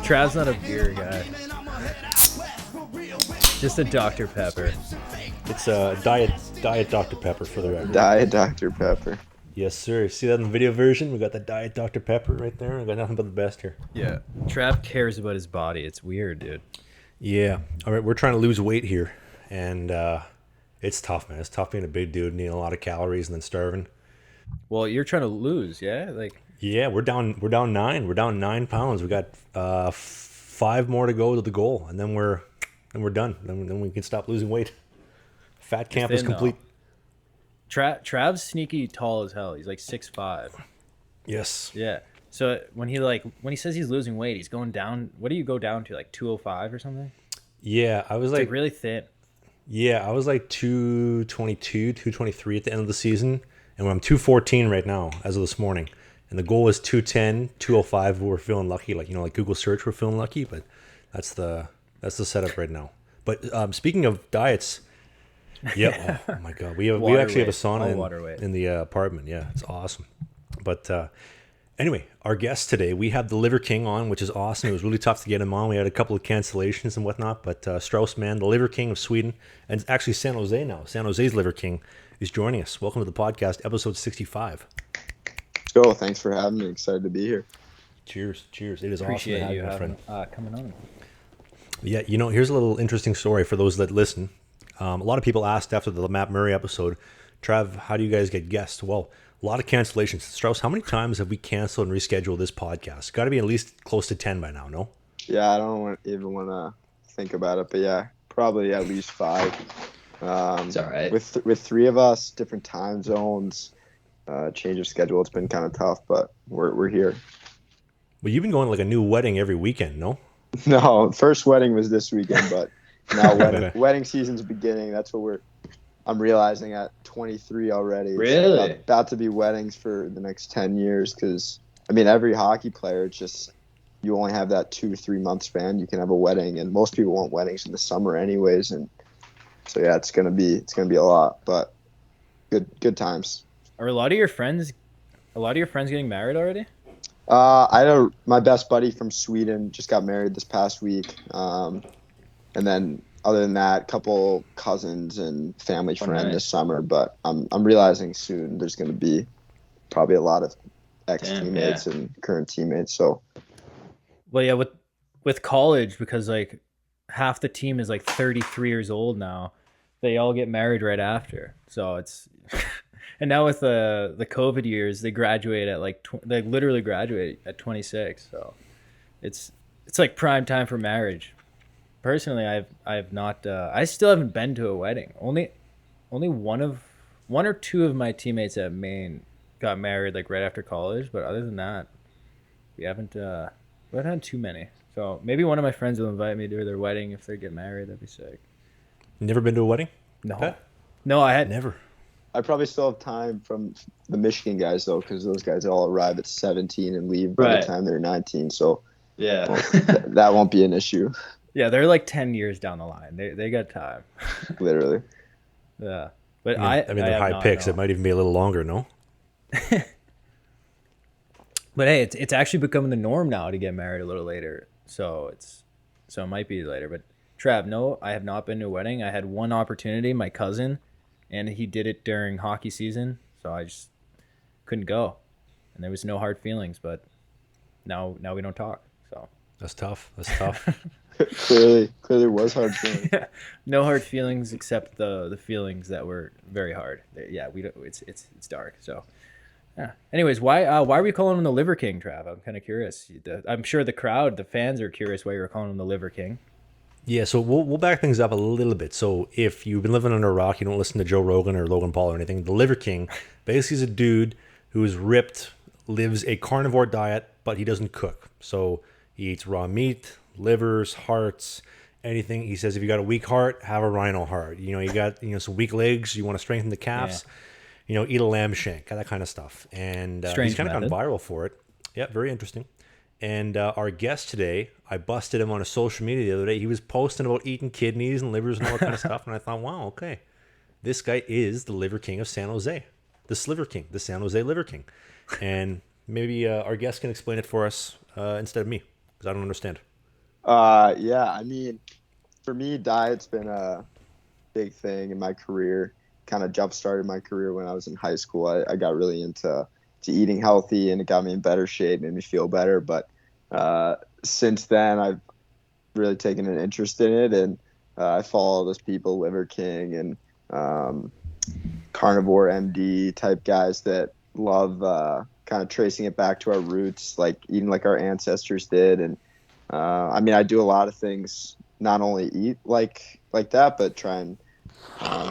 Trav's not a beer guy. Just a Dr. Pepper. It's a diet Dr. Pepper for the record. Diet Dr. Pepper. Yes, sir. See that in the video version? We got the diet Dr. Pepper right there. I got nothing but the best here. Yeah. Trav cares about his body. It's weird, dude. Yeah. All right, we're trying to lose weight here, and it's tough, man. It's tough being a big dude, and eating a lot of calories and then starving. Well, you're trying to lose, yeah? Yeah, we're down 9. We're down 9 pounds. We got 5 more to go to the goal, and then we're done. Then we can stop losing weight. Fat camp is complete. Trav's sneaky tall as hell. He's like 6'5". Yes. Yeah. So when he says he's losing weight, he's going down. What do you go down to? Like 205 or something? Yeah, I was like really thin. Yeah, I was like 222, 223 at the end of the season, and I'm 214 right now as of this morning. And the goal is 210, 205. We're feeling lucky, like Google search, we're feeling lucky, but that's the setup right now. But speaking of diets, yeah, oh my god, we actually have a sauna in the apartment. Yeah, it's awesome. But anyway, our guest today, we have the LiverKing on, which is awesome. It was really tough to get him on. We had a couple of cancellations and whatnot, but Strauss Mann, the LiverKing of Sweden, and it's actually San Jose now. San Jose's LiverKing is joining us. Welcome to the podcast, episode 65. Go. Thanks for having me. Excited to be here. Cheers. It is Appreciate awesome to have you, my friend. Coming on. Yeah, here's a little interesting story for those that listen. A lot of people asked after the Matt Murray episode, Trav, how do you guys get guests? Well, a lot of cancellations. Strauss, how many times have we canceled and rescheduled this podcast? Got to be at least close to 10 by now, no? Yeah, I don't even want to think about it, but yeah, probably at least 5. It's all right. With 3 of us, different time zones, change of schedule, it's been kind of tough, but we're here. Well, you've been going like a new wedding every weekend, no? No, first wedding was this weekend, but now wedding season's beginning. That's what I'm realizing at 23 already. Really? It's about to be weddings for the next 10 years because, every hockey player, it's just you only have that 2-3 month span. You can have a wedding, and most people want weddings in the summer anyways. And so, yeah, it's gonna be a lot, but good times. Are a lot of your friends getting married already? My best buddy from Sweden just got married this past week. And then other than that, a couple cousins and family friend this summer. But I'm realizing soon there's going to be probably a lot of ex-teammates and current teammates. So, well, yeah, with college, because like half the team is like 33 years old now, they all get married right after. So it's and now with the COVID years, they graduate at they literally graduate at 26. So it's like prime time for marriage. Personally, I have not. I still haven't been to a wedding. Only one or two of my teammates at Maine got married like right after college. But other than that, we haven't had too many. So maybe one of my friends will invite me to their wedding if they get married. That'd be sick. Never been to a wedding? No, I had never. I probably still have time from the Michigan guys though, because those guys all arrive at 17 and leave by the time they're 19. So yeah, that won't be an issue. Yeah, they're like 10 years down the line. They got time. Literally. Yeah, but they're high picks. It might even be a little longer, no? But hey, it's actually becoming the norm now to get married a little later. So it might be later. But Trav, no, I have not been to a wedding. I had one opportunity, my cousin, and he did it during hockey season. So I just couldn't go, and there was no hard feelings. But now we don't talk. So that's tough. clearly was hard feelings. Yeah. No hard feelings except the feelings that were very hard. Yeah, we don't. It's dark. So, yeah. Anyways, why are we calling him the LiverKing, Trav? I'm kind of curious. I'm sure the crowd, the fans, are curious why you're calling him the LiverKing. Yeah, so we'll back things up a little bit. So if you've been living under a rock, you don't listen to Joe Rogan or Logan Paul or anything. The LiverKing basically is a dude who is ripped, lives a carnivore diet, but he doesn't cook. So he eats raw meat, livers, hearts, anything. He says if you got a weak heart, have a rhino heart. You got some weak legs, you want to strengthen the calves, eat a lamb shank, that kind of stuff. And he's kind of gone viral for it. Yeah, very interesting. And our guest today, I busted him on a social media the other day. He was posting about eating kidneys and livers and all that kind of stuff. And I thought, wow, okay. This guy is the Liver King of San Jose. The Sliver King, the San Jose Liver King. And maybe our guest can explain it for us instead of me, because I don't understand. Yeah, I mean, for me, diet's been a big thing in my career. Kind of jump-started my career when I was in high school. I got really into eating healthy, and it got me in better shape, made me feel better. But since then, I've really taken an interest in it, and I follow those people, LiverKing and Carnivore MD type guys that love kind of tracing it back to our roots, like eating like our ancestors did. And I mean, I do a lot of things, not only eat like that, but try and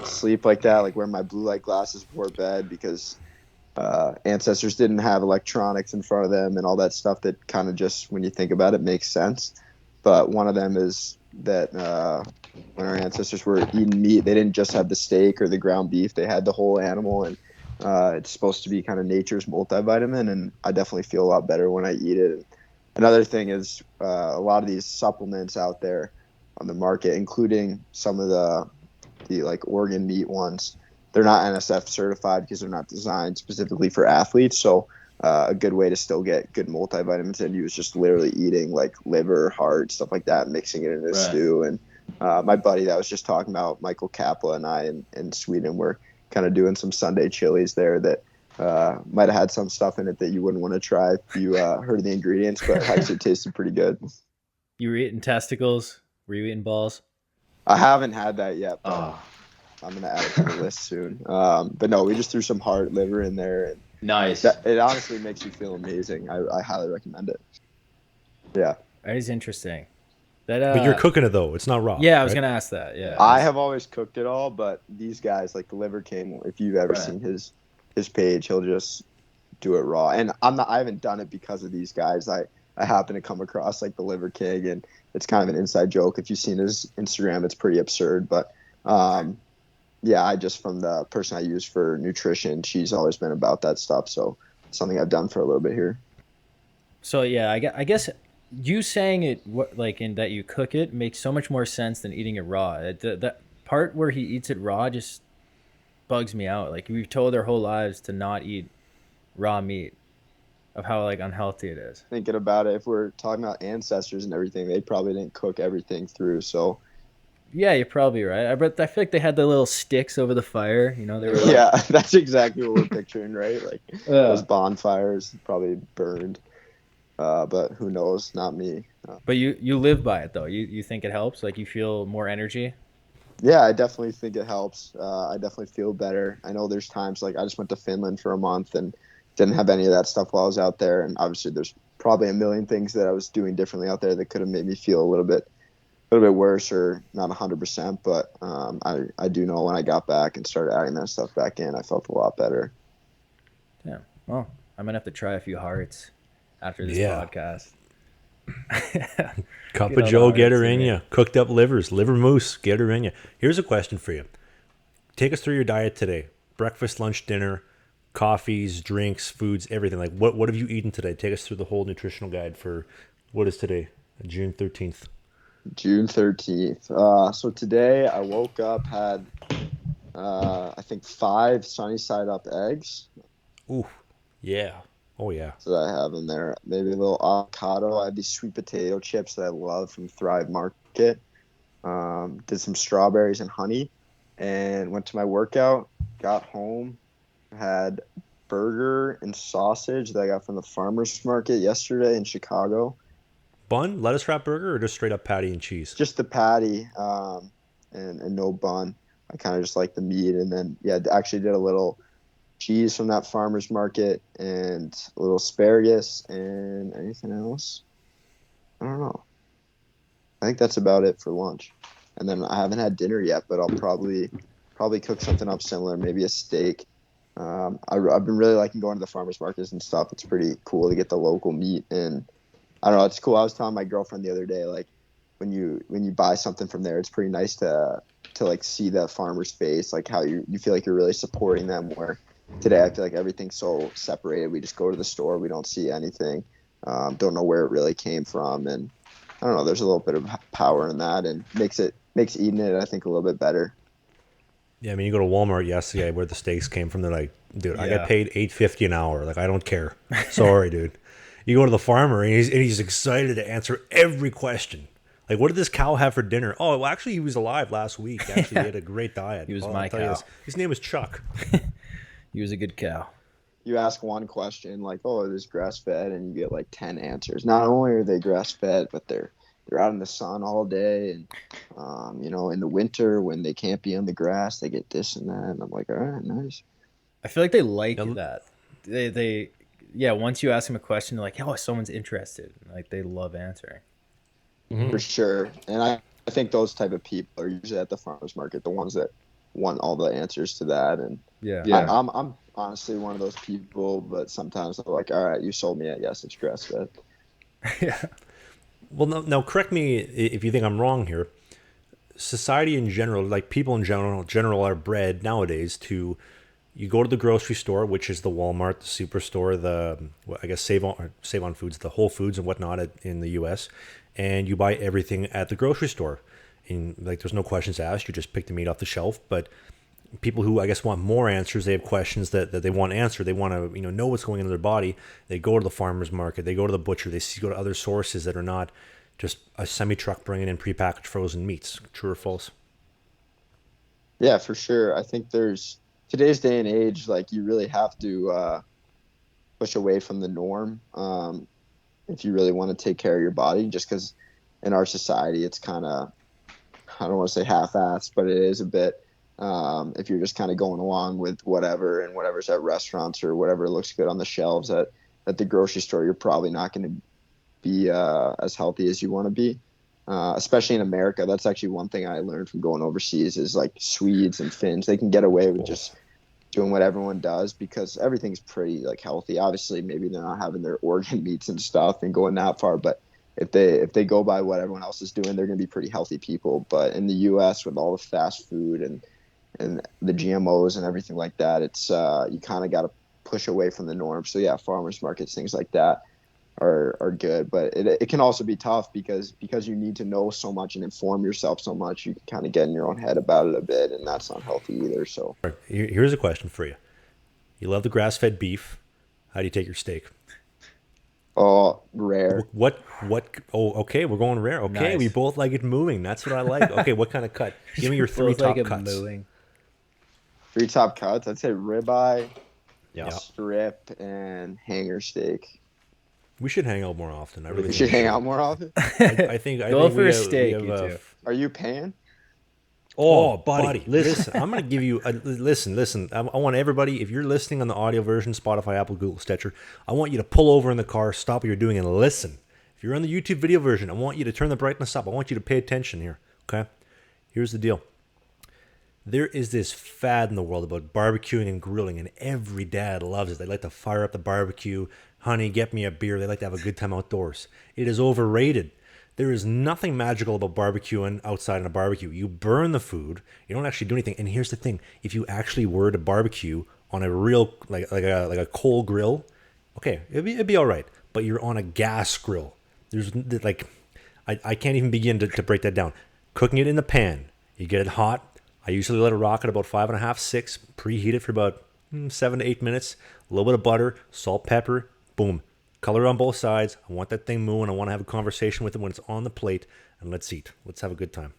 sleep like that, like wear my blue light glasses before bed, because ancestors didn't have electronics in front of them and all that stuff that kind of just, when you think about it, makes sense. But one of them is that when our ancestors were eating meat, they didn't just have the steak or the ground beef. They had the whole animal, and it's supposed to be kind of nature's multivitamin, and I definitely feel a lot better when I eat it. Another thing is a lot of these supplements out there on the market, including some of the like organ meat ones, they're not NSF certified because they're not designed specifically for athletes. So a good way to still get good multivitamins in you is just literally eating like liver, heart, stuff like that, mixing it in a stew. And my buddy that I was just talking about, Michael Kapla, and I in Sweden, were kind of doing some Sunday chilies there that might have had some stuff in it that you wouldn't want to try if you heard of the ingredients, but actually tasted pretty good. You were eating testicles? Were you eating balls? I haven't had that yet, but I'm going to add it to the list soon. But no, we just threw some heart, liver in there. And nice. It honestly makes you feel amazing. I highly recommend it. Yeah. That is interesting. That, but you're cooking it, though. It's not raw. Yeah, I was going to ask that. Yeah. I have always cooked it all, but these guys, like the LiverKing, if you've ever seen his page, he'll just do it raw. And I haven't done it because of these guys. I happen to come across like the LiverKing, and it's kind of an inside joke. If you've seen his Instagram, it's pretty absurd. But yeah, I just, from the person I use for nutrition, she's always been about that stuff. So it's something I've done for a little bit here. So yeah, I guess you saying it like in that you cook it makes so much more sense than eating it raw. That part where he eats it raw just bugs me out. Like, we've told our whole lives to not eat raw meat, of how like unhealthy it is. Thinking about it, if we're talking about ancestors and everything, they probably didn't cook everything through. So yeah, you're probably right. I feel like they had the little sticks over the fire. You know, they were like, yeah, that's exactly what we're picturing, right? Like those bonfires probably burned. But who knows? Not me. But you live by it though. You think it helps? Like, you feel more energy? Yeah, I definitely think it helps. I definitely feel better. I know there's times, like I just went to Finland for a month and didn't have any of that stuff while I was out there. And obviously there's probably a million things that I was doing differently out there that could have made me feel a little bit worse, or not 100%. But I do know when I got back and started adding that stuff back in, I felt a lot better. Yeah. Well, I'm gonna have to try a few hearts after this podcast. Cup of Joe, get her in you. Cooked up livers, liver mousse, get her in you. Here's a question for you. Take us through your diet today. Breakfast, lunch, dinner, coffees, drinks, foods, everything. Like, what have you eaten today? Take us through the whole nutritional guide for, what is today? June 13th. June 13th. So today I woke up, had I think 5 sunny side up eggs. Ooh, yeah. Oh, yeah. So I have in there maybe a little avocado. I have these sweet potato chips that I love from Thrive Market. Did some strawberries and honey, and went to my workout. Got home, had burger and sausage that I got from the farmer's market yesterday in Chicago. Bun, lettuce wrap burger, or just straight up patty and cheese? Just the patty, and no bun. I kind of just like the meat, and then actually did a little cheese from that farmer's market, and a little asparagus, and anything else, I don't know. I think that's about it for lunch. And then I haven't had dinner yet, but I'll probably cook something up similar, maybe a steak. I've been really liking going to the farmer's markets and stuff. It's pretty cool to get the local meat, and I don't know, it's cool. I was telling my girlfriend the other day, like, when you buy something from there, it's pretty nice to like see the farmer's face, like how you feel like you're really supporting them, where today I feel like everything's so separated. We just go to the store, we don't see anything. Don't know where it really came from, and I don't know. There's a little bit of power in that, and makes eating it, I think, a little bit better. Yeah, I mean, you go to Walmart yesterday where the steaks came from. They're like, dude, I Yeah. get paid $8.50 an hour. Like, I don't care. Sorry, dude. You go to the farmer and he's excited to answer every question. Like, what did this cow have for dinner? Oh, well, actually, he was alive last week. Actually, he had a great diet. He was I'll my tell you cow. this. His name was Chuck. He was a good cow. You ask one question like, "Oh, it is grass fed," and you get like 10 answers. Not only are they grass fed, but they're out in the sun all day, and in the winter when they can't be on the grass, they get this and that. And I'm like, all right, nice. I feel like they like Yeah. that. They yeah. Once you ask them a question, they're like, "Oh, someone's interested." Like they love answering. For sure. And I think those type of people are usually at the farmers market, the ones that want all the answers to that. And Yeah. Yeah. I'm honestly one of those people, but sometimes I'm like, all right, you sold me it. Yes, it's grass fed. Yeah. Well, no, now correct me if you think I'm wrong here. Society in general, like people in general are bred nowadays to you go to the grocery store, which is the Walmart, the Superstore, I guess Save on Foods, the Whole Foods and whatnot in the U.S., and you buy everything at the grocery store. And like, there's no questions asked. You just pick the meat off the shelf. But people who I guess want more answers, they have questions that they want answered. They want to know what's going on in their body. They go to the farmer's market. They go to the butcher. Go to other sources that are not just a semi truck bringing in prepackaged frozen meats. True or false? Yeah, for sure. I think there's today's day and age, like you really have to push away from the norm if you really want to take care of your body. Just because in our society, it's kind of, I don't want to say half-assed, but it is a bit. If you're just kind of going along with whatever and whatever's at restaurants or whatever looks good on the shelves at the grocery store, you're probably not going to be as healthy as you want to be. Especially in America, that's actually one thing I learned from going overseas is like Swedes and Finns, they can get away with just doing what everyone does because everything's pretty like healthy. Obviously, maybe they're not having their organ meats and stuff and going that far, but if they go by what everyone else is doing, they're going to be pretty healthy people. But in the U.S., with all the fast food and the GMOs and everything like that, it's you kind of got to push away from the norm. So yeah, farmers markets, things like that are good, but it can also be tough because you need to know so much and inform yourself so much. You can kind of get in your own head about it a bit, and that's not healthy either. So Here's a question for you. You love the grass-fed beef. How do you take your steak? oh, rare. What? Oh, okay. We're going rare. Okay, Nice. we both like it moving. That's what I like. Okay, what kind of cut? Give me your three Both like top it cuts. moving. 3 top cuts, I'd say ribeye, Yeah, strip, and hanger steak. we should hang out more often. I really We think should hang out more often. I think. Go think for we a have- we steak, have, you two. Are you paying? Oh, buddy, listen. I'm going to give you listen. I want everybody, if you're listening on the audio version, Spotify, Apple, Google, Stitcher, I want you to pull over in the car, stop what you're doing, and listen. If you're on the YouTube video version, I want you to turn the brightness up. I want you to pay attention here, okay? Here's the deal. There is this fad in the world about barbecuing and grilling, and every dad loves it. They like to fire up the barbecue. Honey, get me a beer. They like to have a good time outdoors. It is overrated. There is nothing magical about barbecuing outside in a barbecue. You burn the food. You don't actually do anything. And here's the thing: if you actually were to barbecue on a real like a coal grill, okay, it'd be all right. But you're on a gas grill. There's like, I can't even begin to break that down. Cooking it in the pan, you get it hot. I usually let it rock at about 5.5, 6. Preheat it for about 7 to 8 minutes. A little bit of butter, salt, pepper. Boom. Color on both sides. I want that thing moving. I want to have a conversation with it when it's on the plate. And let's eat. Let's have a good time.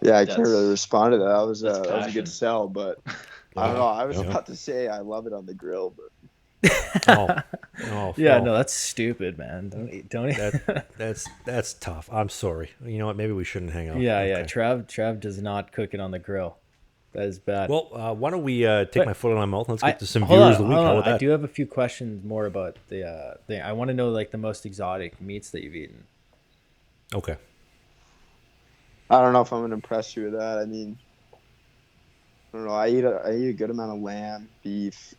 Yeah, I can't That's- really respond to that. That was a passion. good sell, but I don't know. I was about to say I love it on the grill, but Oh, Yeah, oh, no, that's stupid, man. Don't eat. that's tough. I'm sorry. You know what? Maybe we shouldn't hang out. Yeah, Okay. Trav does not cook it on the grill. That is bad. Well, why don't we take But my foot out of my mouth? Let's get to some hold viewers on, of the week. hold How on. about that? I do have a few questions more about the thing. I want to know like the most exotic meats that you've eaten. Okay. I don't know if I'm gonna impress you with that. I mean, I don't know. I eat a good amount of lamb, beef,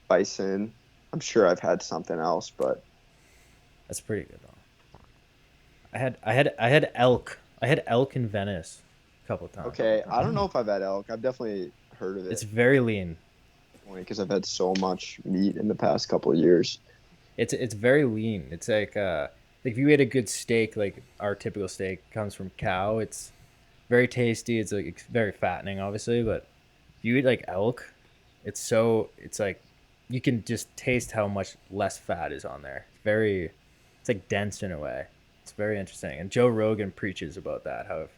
bison. I'm sure I've had something else, but That's pretty good though. I had elk. I had elk in Venice a couple of times. okay. I don't know if I've had elk. I've definitely heard of it. It's very lean. because I've had so much meat in the past couple of years. It's very lean. It's like if you ate a good steak, like our typical steak comes from cow, it's very tasty. It's like it's very fattening, obviously, but if you eat like elk, it's like you can just taste how much less fat is on there. It's like dense in a way. It's very interesting. And Joe Rogan preaches about that. How if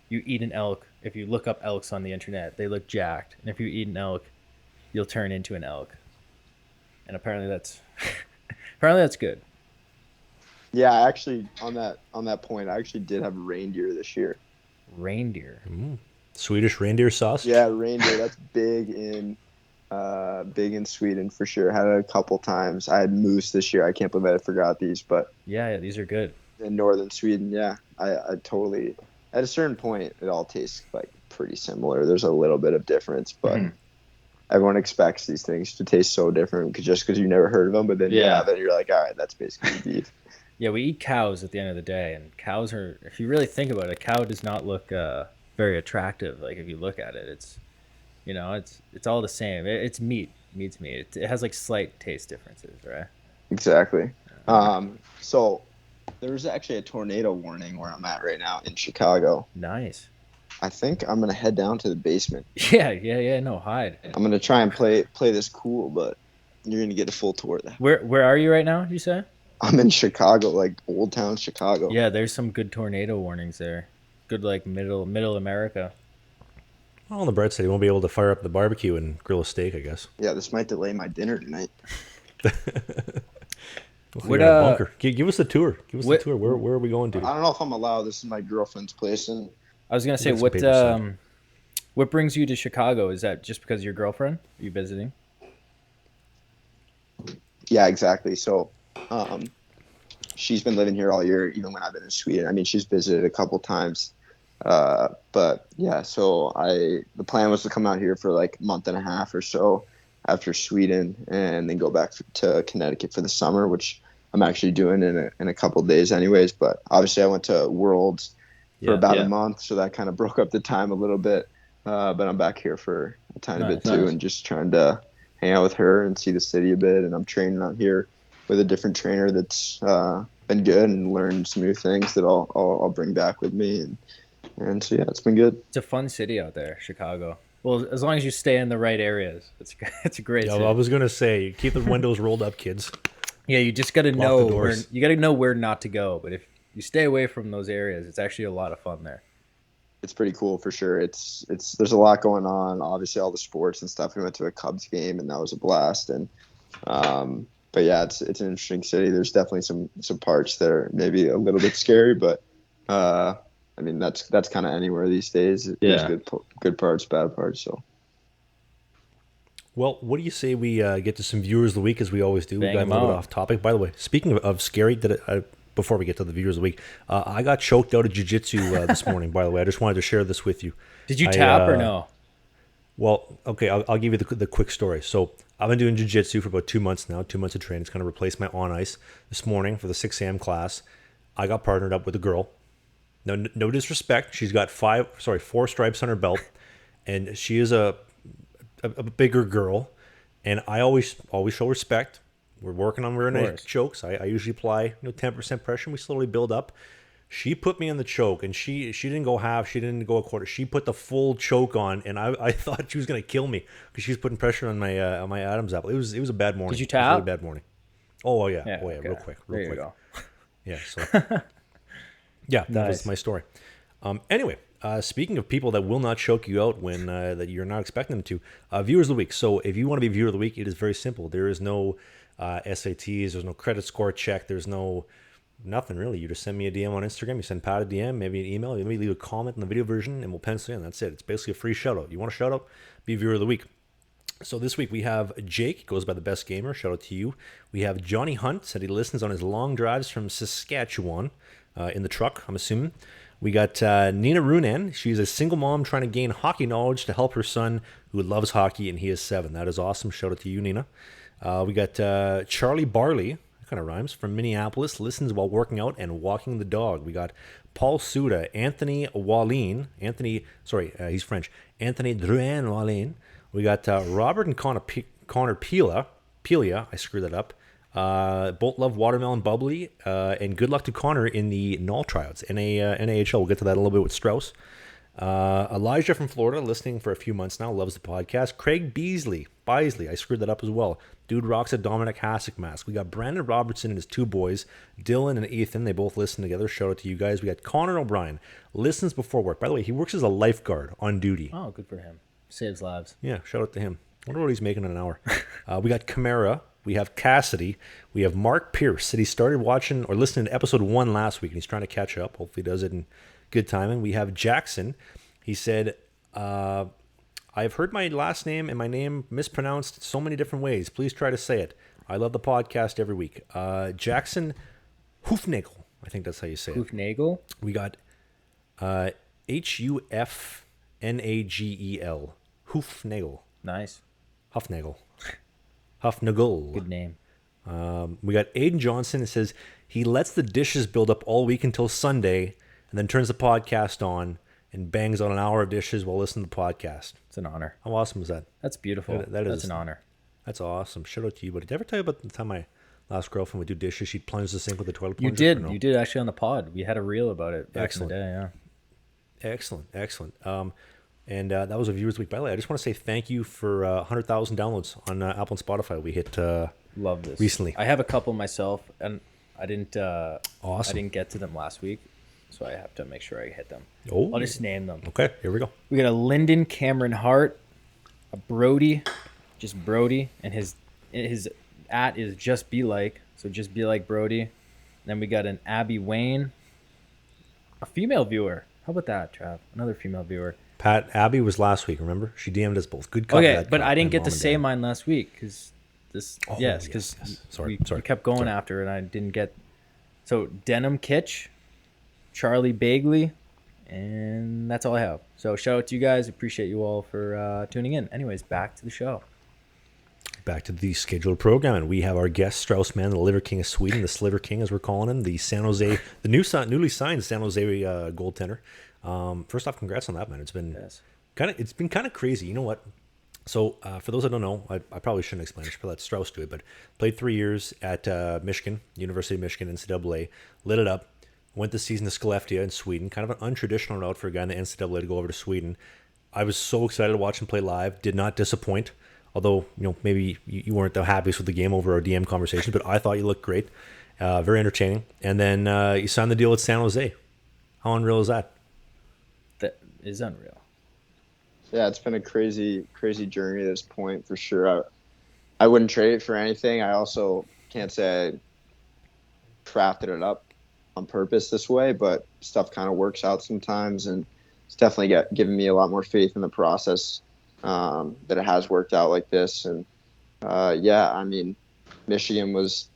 you eat an elk, if you look up elks on the internet, they look jacked, and if you eat an elk, you'll turn into an elk. And apparently that's apparently that's good. Yeah, I actually on that point, I actually did have reindeer this year. Reindeer. Swedish reindeer sausage. Yeah, reindeer. That's big in Sweden for sure. Had it a couple times. I had moose this year. I can't believe I forgot these, but Yeah, these are good. in northern Sweden, yeah, I totally. At a certain point, it all tastes like pretty similar. There's a little bit of difference, but everyone expects these things to taste so different because you never heard of them. But then then you're like, all right, that's basically beef. Yeah, we eat cows at the end of the day, and cows are, if you really think about it, a cow does not look very attractive. Like if you look at it, it's all the same. It's meat. Meat's meat. It has like slight taste differences, right? Exactly. So there was actually a tornado warning where I'm at right now in Chicago. Nice. I think I'm gonna head down to the basement. Yeah. No, hide. I'm gonna try and play this cool, but you're gonna get a full tour there. Where are you right now? Did you say? I'm in Chicago, like Old Town Chicago. Yeah, there's some good tornado warnings there. Good like middle America. Well, on the bright side, you won't be able to fire up the barbecue and grill a steak, I guess. Yeah, this might delay my dinner tonight. What, bunker. Give us the tour. Give us the tour. Where are we going to? I don't know if I'm allowed. This is my girlfriend's place, and I was gonna say what brings you to Chicago? Is that just because of your girlfriend? Are you visiting? yeah, exactly. So, she's been living here all year, even when I've been in Sweden. I mean, she's visited a couple times. But yeah, so the plan was to come out here for like a month and a half or so after Sweden, and then go back to Connecticut for the summer, which I'm actually doing in a couple of days anyways. But obviously I went to Worlds for about a month, so that kind of broke up the time a little bit. But I'm back here for a tiny bit too, and just trying to hang out with her and see the city a bit. And I'm training out here with a different trainer that's been good, and learned some new things that I'll bring back with me. And so, yeah, it's been good. It's a fun city out there, Chicago. Well, as long as you stay in the right areas, it's a great city. I was gonna say, keep the windows rolled up, kids. Yeah, you just got to know where not to go. But if you stay away from those areas, it's actually a lot of fun there. It's pretty cool for sure. It's there's a lot going on. Obviously, all the sports and stuff. We went to a Cubs game, and that was a blast. And but yeah, it's an interesting city. There's definitely some parts that are maybe a little bit scary, but I mean, that's kind of anywhere these days. There's good parts, bad parts. So, well, what do you say we get to some viewers of the week, as we always do? We got a little bit off topic. By the way, speaking of scary, before we get to the viewers of the week, I got choked out of jiu-jitsu this morning. By the way, I just wanted to share this with you. Did you tap or no? Well, okay, I'll give you the quick story. So I've been doing jiu-jitsu for about 2 months now. 2 months of training. It's kind of replaced my on ice. This morning for the 6 a.m. class, I got partnered up with a girl. No disrespect. She's got 4 stripes on her belt, and she is a bigger girl. And I always show respect. We're working on rear neck chokes. I usually apply 10% pressure. And we slowly build up. She put me in the choke, and she didn't go half. She didn't go a quarter. She put the full choke on, and I thought she was gonna kill me because she was putting pressure on my Adam's apple. It was a bad morning. Did you tap? It was a really bad morning. Oh yeah. Okay. Real quick. There you go. Yeah. So. Yeah, that was my story. Anyway, speaking of people that will not choke you out when that you're not expecting them to, viewers of the week. So if you want to be viewer of the week, it is very simple. There is no SATs. There's no credit score check. There's nothing really. You just send me a DM on Instagram. You send Pat a DM, maybe an email. Maybe leave a comment in the video version, and we'll pencil in. That's it. It's basically a free shout out. You want a shout out? Be viewer of the week. So this week we have Jake, goes by the Best Gamer. Shout out to you. We have Johnny Hunt, said he listens on his long drives from Saskatchewan. In the truck, I'm assuming. We got Nina Runan. She's a single mom trying to gain hockey knowledge to help her son, who loves hockey, and he is 7. That is awesome. Shout out to you, Nina. We got Charlie Barley, that kind of rhymes, from Minneapolis, listens while working out and walking the dog. We got Paul Suda, Anthony Wallin. He's French. Anthony Drouin Wallin. We got Robert and Connor Pelia, I screwed that up. Both love watermelon bubbly, and good luck to Connor in the NAHL tryouts, NAHL. We'll get to that a little bit with Strauss. Elijah from Florida, listening for a few months now, loves the podcast. Craig Beasley, I screwed that up as well. Dude rocks a Dominic Hasek mask. We got Brandon Robertson and his two boys, Dylan and Ethan. They both listen together. Shout out to you guys. We got Connor O'Brien, listens before work. By the way, he works as a lifeguard on duty. Oh, good for him. Saves lives. Yeah, shout out to him. I wonder what he's making in an hour. We got Camara. We have Cassidy. We have Mark Pierce. Said he started watching or listening to episode 1 last week, and he's trying to catch up. Hopefully he does it in good timing. We have Jackson. He said, I've heard my last name and my name mispronounced so many different ways. Please try to say it. I love the podcast every week. Jackson Hufnagel. I think that's how you say it. Hufnagel? We got Hufnagel. Hufnagel. Nice. Hufnagel. Hufnagel. Good name. We got Aiden Johnson. It says he lets the dishes build up all week until Sunday and then turns the podcast on and bangs on an hour of dishes while listening to the podcast. It's an honor. How awesome is that? That's beautiful. That's an honor. That's awesome. Shout out to you, buddy. Did I ever tell you about the time my last girlfriend would do dishes? She'd plunge the sink with a toilet plunger? You did. You did actually on the pod. We had a reel about it back Excellent. in the day, yeah. Excellent. And that was a Viewers Week. By the way, I just want to say thank you for 100,000 downloads on Apple and Spotify. We hit love this recently. I have a couple myself, and I didn't. Awesome. I didn't get to them last week, so I have to make sure I hit them. Oh, I'll just name them. Okay, here we go. We got a Lyndon Cameron Hart, a Brody, just Brody, and his at is just be like, so just be like Brody. Then we got an Abby Wayne, a female viewer. How about that, Trav? Another female viewer. Pat, Abby was last week, remember? She DM'd us both. Good cut. Okay, but I didn't get to say mine last week because this. Oh, yes, because Sorry. we kept going after, and I didn't get. So Denim Kitsch, Charlie Bagley, and that's all I have. So shout out to you guys. Appreciate you all for tuning in. Anyways, back to the show. Back to the scheduled program, and we have our guest Strauss Mann, the LiverKing of Sweden, the SliverKing as we're calling him, the San Jose, the newly signed San Jose goaltender. First off, congrats on that, man. It's been kind of crazy. You know what? So for those that don't know, I probably shouldn't explain. I should let Strauss do it. But played 3 years at Michigan, University of Michigan, NCAA. Lit it up. Went this season to Skellefteå in Sweden. Kind of an untraditional route for a guy in the NCAA to go over to Sweden. I was so excited to watch him play live. Did not disappoint. Although, maybe you weren't the happiest with the game over our DM conversations, but I thought you looked great. Very entertaining. And then you signed the deal with San Jose. How unreal is that? That is unreal. Yeah, it's been a crazy journey at this point for sure. I wouldn't trade it for anything. I also can't say I crafted it up on purpose this way, but stuff kind of works out sometimes, and it's definitely given me a lot more faith in the process. That it has worked out like this. And Michigan was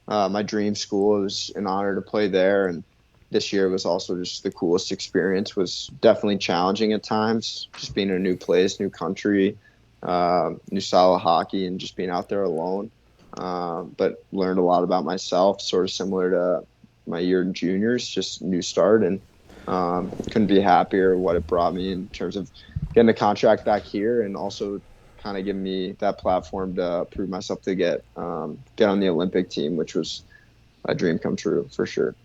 my dream school. It was an honor to play there, and this year was also just the coolest experience. Was definitely challenging at times, just being in a new place, new country, new style of hockey, and just being out there alone. But learned a lot about myself, sort of similar to my year in juniors, just new start, and couldn't be happier what it brought me in terms of getting the contract back here, and also kind of giving me that platform to prove myself to get on the Olympic team, which was a dream come true for sure.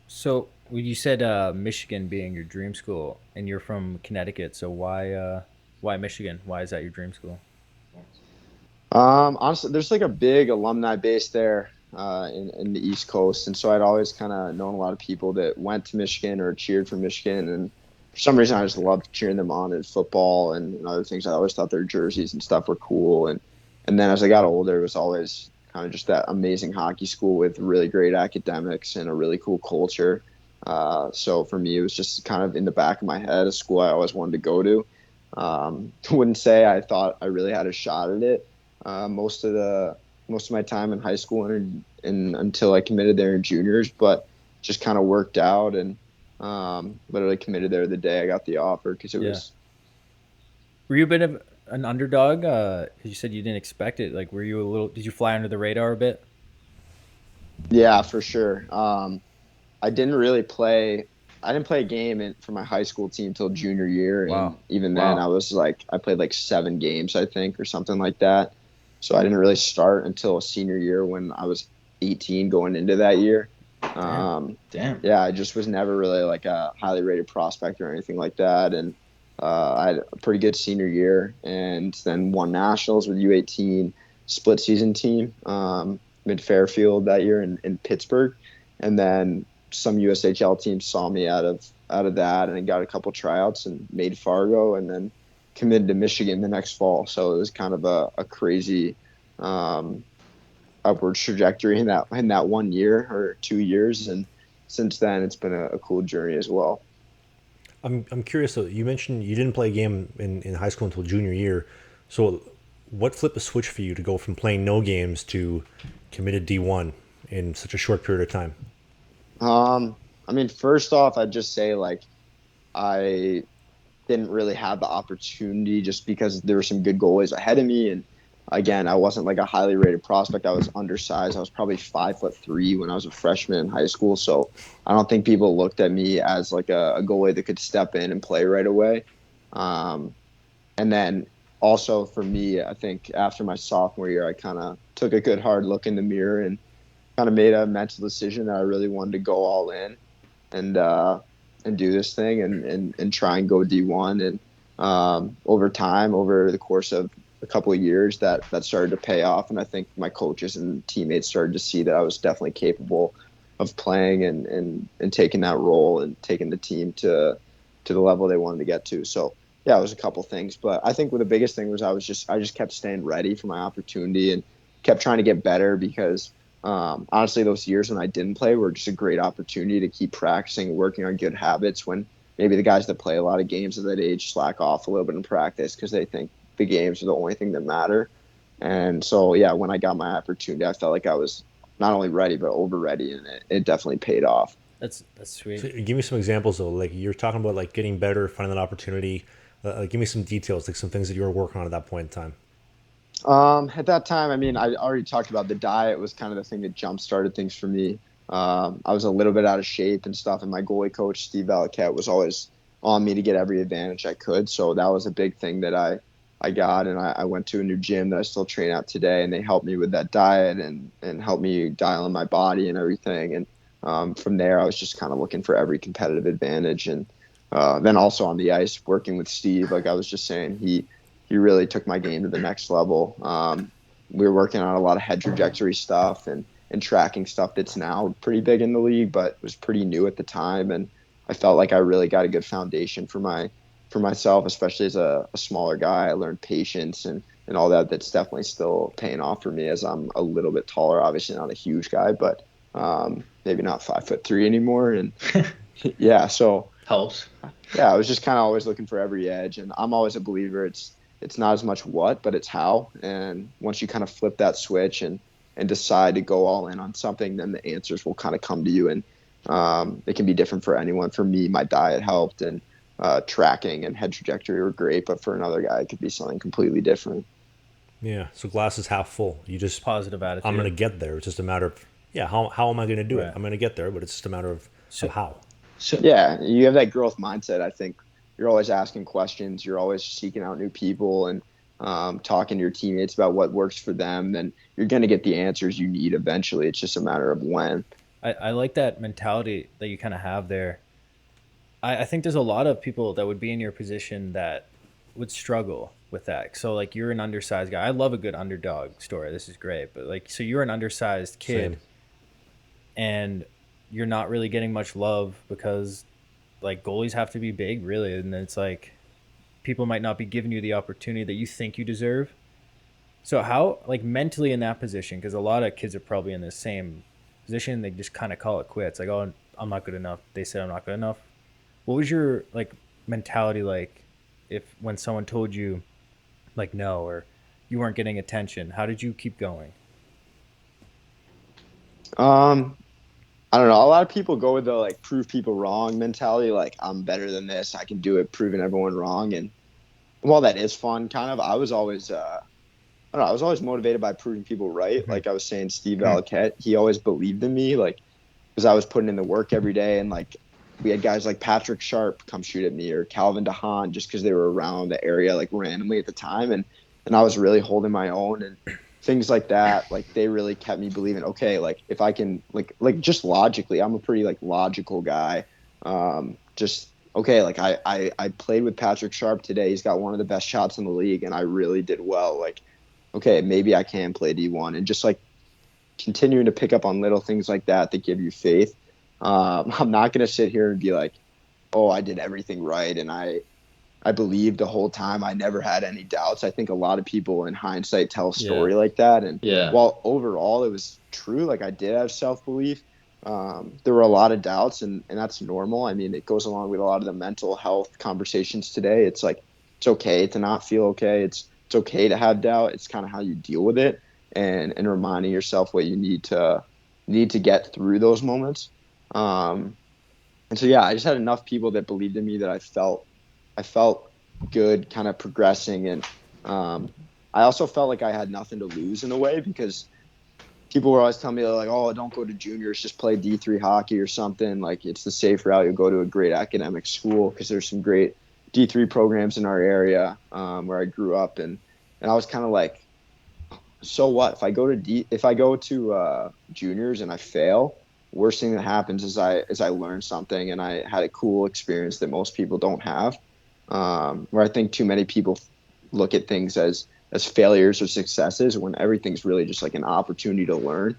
So you said Michigan being your dream school, and you're from Connecticut. So why Michigan? Why is that your dream school? Honestly, there's like a big alumni base there in the East Coast, and so I'd always kind of known a lot of people that went to Michigan or cheered for Michigan, and for some reason, I just loved cheering them on in football and other things. I always thought their jerseys and stuff were cool. And then as I got older, it was always kind of just that amazing hockey school with really great academics and a really cool culture. So for me, it was just kind of in the back of my head, a school I always wanted to go to. Wouldn't say I thought I really had a shot at it most of my time in high school and until I committed there in juniors, but just kind of worked out, and literally committed there the day I got the offer because it was. Were you a bit of an underdog? Because you said you didn't expect it. Like, were you a little? Did you fly under the radar a bit? Yeah, for sure. I didn't really play. I didn't play a game for my high school team till junior year, and even then I was like, I played like 7 games, I think, or something like that. So I didn't really start until senior year when I was 18 going into that year. Damn. Yeah, I just was never really like a highly rated prospect or anything like that. And I had a pretty good senior year and then won nationals with U18 split season team, mid Fairfield that year in Pittsburgh. And then some USHL teams saw me out of that and got a couple tryouts and made Fargo and then committed to Michigan the next fall. So it was kind of a crazy upward trajectory in that 1 year or 2 years. And since then, it's been a cool journey as well. I'm curious though. You mentioned you didn't play a game in high school until junior year. So, what flipped the switch for you to go from playing no games to committed D1 in such a short period of time? I mean, first off, I'd just say like I didn't really have the opportunity just because there were some good goalies ahead of me. And again, I wasn't like a highly rated prospect. I was undersized. I was probably 5'3" when I was a freshman in high school. So I don't think people looked at me as like a goalie that could step in and play right away. And then also for me, I think after my sophomore year, I kind of took a good hard look in the mirror and kind of made a mental decision that I really wanted to go all in and do this thing and try and go D1. And over time, over the course of a couple of years, that started to pay off. And I think my coaches and teammates started to see that I was definitely capable of playing and taking that role and taking the team to the level they wanted to get to. So yeah, it was a couple things, but I think the biggest thing was I just kept staying ready for my opportunity and kept trying to get better because honestly, those years when I didn't play were just a great opportunity to keep practicing, working on good habits when maybe the guys that play a lot of games at that age slack off a little bit in practice because they think the games are the only thing that matter. And so, yeah, when I got my opportunity, I felt like I was not only ready, but over ready, and it definitely paid off. That's sweet. So give me some examples though. Like you're talking about like getting better, finding that opportunity. Give me some details, like some things that you were working on at that point in time. At that time, I mean, I already talked about the diet was kind of the thing that jump started things for me. I was a little bit out of shape and stuff, and my goalie coach, Steve Valiquette, was always on me to get every advantage I could. So that was a big thing that I got, and I went to a new gym that I still train at today, and they helped me with that diet and helped me dial in my body and everything. And from there, I was just kind of looking for every competitive advantage. And then also on the ice, working with Steve, like I was just saying, he really took my game to the next level. We were working on a lot of head trajectory stuff and tracking stuff that's now pretty big in the league, but was pretty new at the time. And I felt like I really got a good foundation for myself, especially as a smaller guy. I learned patience and all that. That's definitely still paying off for me as I'm a little bit taller, obviously not a huge guy, but maybe not 5'3" anymore. And yeah, so Helps. yeah, I was just kind of always looking for every edge, and I'm always a believer. It's not as much what, but it's how. And once you kind of flip that switch and decide to go all in on something, then the answers will kind of come to you. And it can be different for anyone. For me, my diet helped, and tracking and head trajectory were great. But for another guy, it could be something completely different. Yeah. So glass is half full. You just Positive attitude. I'm gonna get there. It's just a matter of how am I gonna do it? Right. I'm gonna get there, but it's just a matter of how. So Yeah, you have that growth mindset. I think you're always asking questions. You're always seeking out new people and talking to your teammates about what works for them. Then you're going to get the answers you need eventually. It's just a matter of when. I like that mentality that you kind of have there. I think there's a lot of people that would be in your position that would struggle with that. So like you're an undersized guy. I love a good underdog story. This is great. But like, so you're an undersized kid. Same. And you're not really getting much love because like goalies have to be big really. And it's like people might not be giving you the opportunity that you think you deserve. So how like mentally in that position, because a lot of kids are probably in the same position, they just kind of call it quits. Like, oh, I'm not good enough. They said I'm not good enough. What was your like mentality like if when someone told you like no or you weren't getting attention? How did you keep going? I don't know. A lot of people go with the like prove people wrong mentality. Like I'm better than this. I can do it, proving everyone wrong. And while that is fun, kind of, I was always, I don't know, I was always motivated by proving people right. Like I was saying, Steve Valiquette, he always believed in me, like because I was putting in the work every day. And like we had guys like Patrick Sharp come shoot at me or Calvin DeHaan just because they were around the area like randomly at the time. And I was really holding my own. And things like that, like they really kept me believing, okay, like if I can like just logically, I'm a pretty like logical guy. Just okay, like I played with Patrick Sharp today. He's got one of the best shots in the league and I really did well. Like, okay, maybe I can play D1, and just like continuing to pick up on little things like that give you faith. I'm not going to sit here and be like, oh, I did everything right and I believed the whole time. I never had any doubts. I think a lot of people in hindsight tell a story like that. And Yeah. while overall it was true, like I did have self-belief, there were a lot of doubts, and that's normal. I mean, it goes along with a lot of the mental health conversations today. It's like, it's okay to not feel okay. It's okay to have doubt. It's kind of how you deal with it, and reminding yourself what you need to get through those moments. And so, yeah, I just had enough people that believed in me that I felt good kind of progressing. And I also felt like I had nothing to lose in a way, because people were always telling me like, oh, don't go to juniors, just play D3 hockey or something. Like it's the safe route. You go to a great academic school, because there's some great D3 programs in our area where I grew up. And I was kind of like, so what if I go to juniors and I fail? Worst thing that happens is I learn something, and I had a cool experience that most people don't have. Where I think too many people look at things as failures or successes, when everything's really just like an opportunity to learn.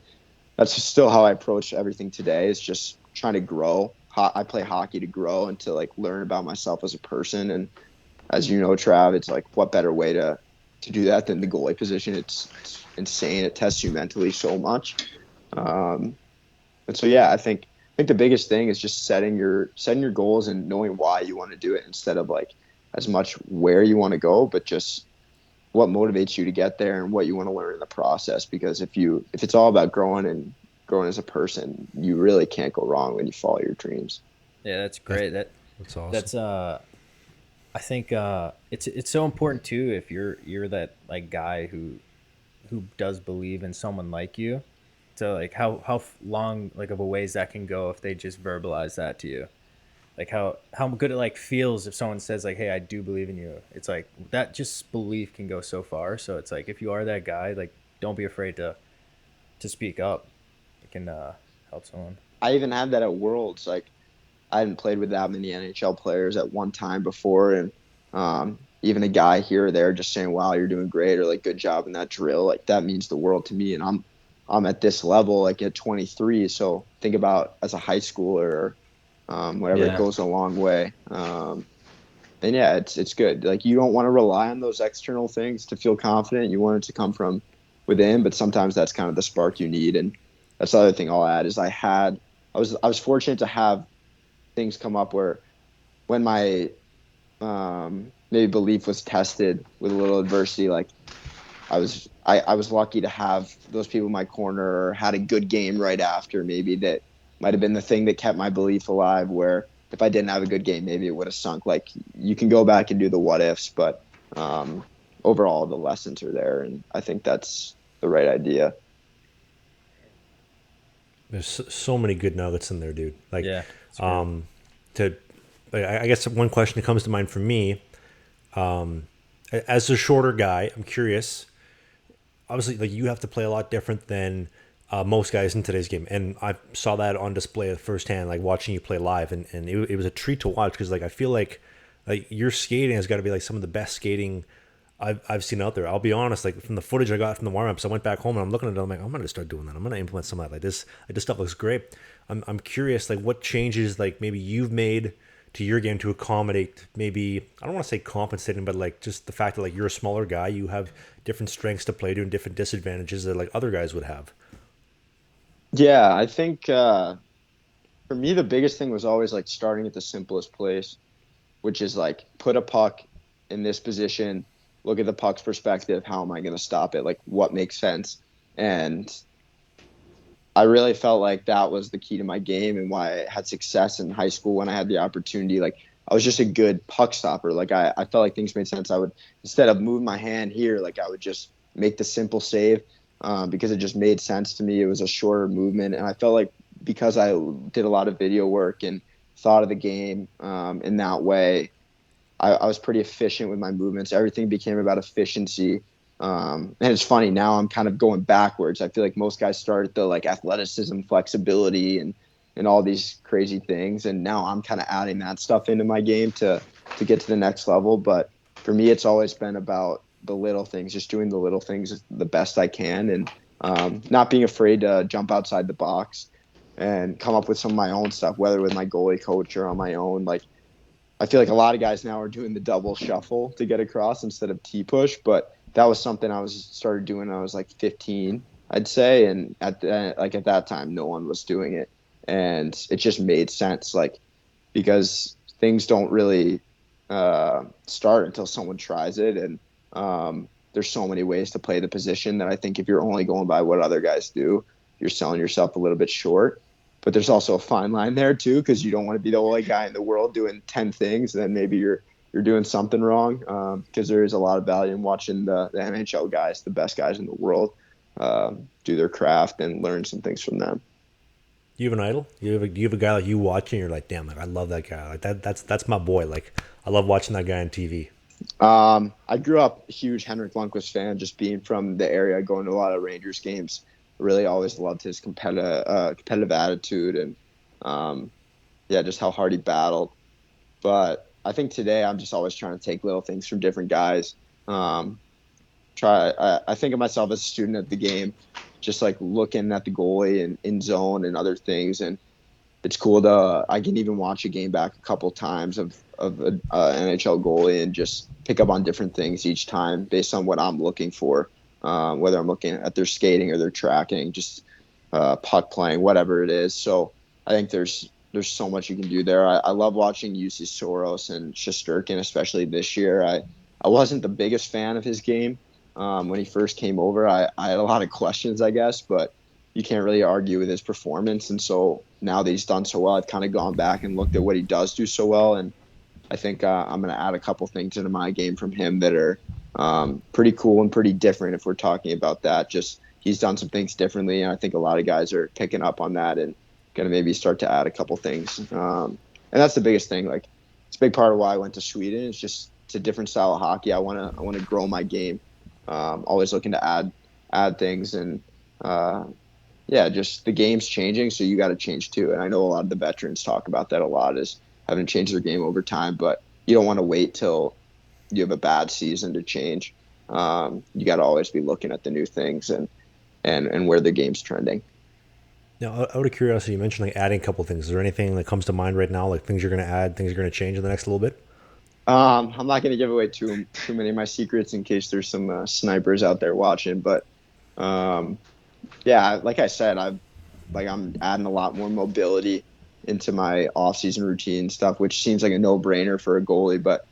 That's still how I approach everything today, is just trying to grow. I play hockey to grow and to like learn about myself as a person. And as you know, Trav, it's like, what better way to do that than the goalie position? It's insane. It tests you mentally so much. And so, yeah, I think the biggest thing is just setting your goals and knowing why you want to do it, instead of like as much where you want to go, but just what motivates you to get there and what you want to learn in the process. Because if it's all about growing as a person, you really can't go wrong when you follow your dreams. Yeah, that's great. That's awesome. That's I think it's so important too, if you're that like guy who does believe in someone like you. So like how long like of a ways that can go if they just verbalize that to you. Like how good it like feels if someone says like, hey, I do believe in you. It's like that just belief can go so far. So it's like, if you are that guy, like don't be afraid to speak up. It can help someone. I even had that at Worlds. Like I hadn't played with that many NHL players at one time before, and even a guy here or there just saying, "Wow, you're doing great," or like, "Good job in that drill." Like that means the world to me, and I'm at this level, like at 23. So think about as a high schooler, or whatever. It Yeah. goes a long way. And yeah, it's good. Like you don't want to rely on those external things to feel confident. You want it to come from within, but sometimes that's kind of the spark you need. And that's the other thing I'll add is I was fortunate to have things come up where when my maybe belief was tested with a little adversity, like I was lucky to have those people in my corner, or had a good game right after, maybe that might have been the thing that kept my belief alive, where if I didn't have a good game, maybe it would have sunk. Like you can go back and do the what ifs, but overall the lessons are there, and I think that's the right idea. There's so many good nuggets in there, dude. Like, Yeah. to, like, I guess one question that comes to mind for me, as a shorter guy, I'm curious. Obviously, like you have to play a lot different than most guys in today's game, and I saw that on display firsthand, like watching you play live, and it was a treat to watch, because like I feel like your skating has got to be like some of the best skating I've seen out there. I'll be honest, like from the footage I got from the warm ups, I went back home and I'm looking at it. I'm like, I'm gonna start doing that. I'm gonna implement some of that. Like this stuff looks great. I'm curious, like what changes like maybe you've made to your game to accommodate, maybe I don't want to say compensating, but like just the fact that like you're a smaller guy, you have different strengths to play to and different disadvantages that like other guys would have. Yeah, I think for me the biggest thing was always like starting at the simplest place, which is like put a puck in this position, look at the puck's perspective. How am I going to stop it? Like what makes sense? And I really felt like that was the key to my game and why I had success in high school when I had the opportunity. Like I was just a good puck stopper. Like I felt like things made sense. I would, instead of move my hand here, like I would just make the simple save because it just made sense to me. It was a shorter movement. And I felt like because I did a lot of video work and thought of the game in that way, I was pretty efficient with my movements. Everything became about efficiency. And it's funny now I'm kind of going backwards. I feel like most guys start at the like athleticism, flexibility, and all these crazy things, and now I'm kind of adding that stuff into my game to get to the next level. But for me, it's always been about the little things, just doing the little things the best I can, and not being afraid to jump outside the box and come up with some of my own stuff, whether with my goalie coach or on my own. Like, I feel like a lot of guys now are doing the double shuffle to get across instead of T-push, but that was something I started doing when I was like 15, I'd say, and at that time, no one was doing it, and it just made sense, like, because things don't really start until someone tries it, and there's so many ways to play the position that I think if you're only going by what other guys do, you're selling yourself a little bit short. But there's also a fine line there too, because you don't want to be the only guy in the world doing 10 things, and then maybe you're doing something wrong. Because there is a lot of value in watching the NHL guys, the best guys in the world, do their craft and learn some things from them. You have an idol? You have a guy like you watching, you're like, damn, like I love that guy. Like that's my boy. Like I love watching that guy on TV. I grew up a huge Henrik Lundqvist fan, just being from the area, going to a lot of Rangers games. Really always loved his competitive attitude and just how hard he battled. But I think today I'm just always trying to take little things from different guys. I think of myself as a student of the game, just like looking at the goalie and in zone and other things. And it's cool I can even watch a game back a couple times of an NHL goalie and just pick up on different things each time based on what I'm looking for. Whether I'm looking at their skating or their tracking, just puck playing, whatever it is. So I think there's so much you can do there. I love watching UC Soros and Shesterkin, especially this year. I wasn't the biggest fan of his game when he first came over. I had a lot of questions, I guess, but you can't really argue with his performance. And so now that he's done so well, I've kind of gone back and looked at what he does do so well. And I think I'm going to add a couple things into my game from him that are pretty cool and pretty different if we're talking about that. Just he's done some things differently, and I think a lot of guys are picking up on that and going to maybe start to add a couple things. And that's the biggest thing. Like, it's a big part of why I went to Sweden. It's a different style of hockey. I want to grow my game. Always looking to add things, and just the game's changing, so you got to change too. And I know a lot of the veterans talk about that a lot, is having changed their game over time, but you don't want to wait till you have a bad season to change. You got to always be looking at the new things and where the game's trending. Now, out of curiosity, you mentioned like adding a couple things. Is there anything that comes to mind right now, like things you're going to add, things you're going to change in the next little bit? I'm not going to give away too many of my secrets in case there's some snipers out there watching, but like I said, I'm adding a lot more mobility into my off-season routine stuff, which seems like a no-brainer for a goalie, but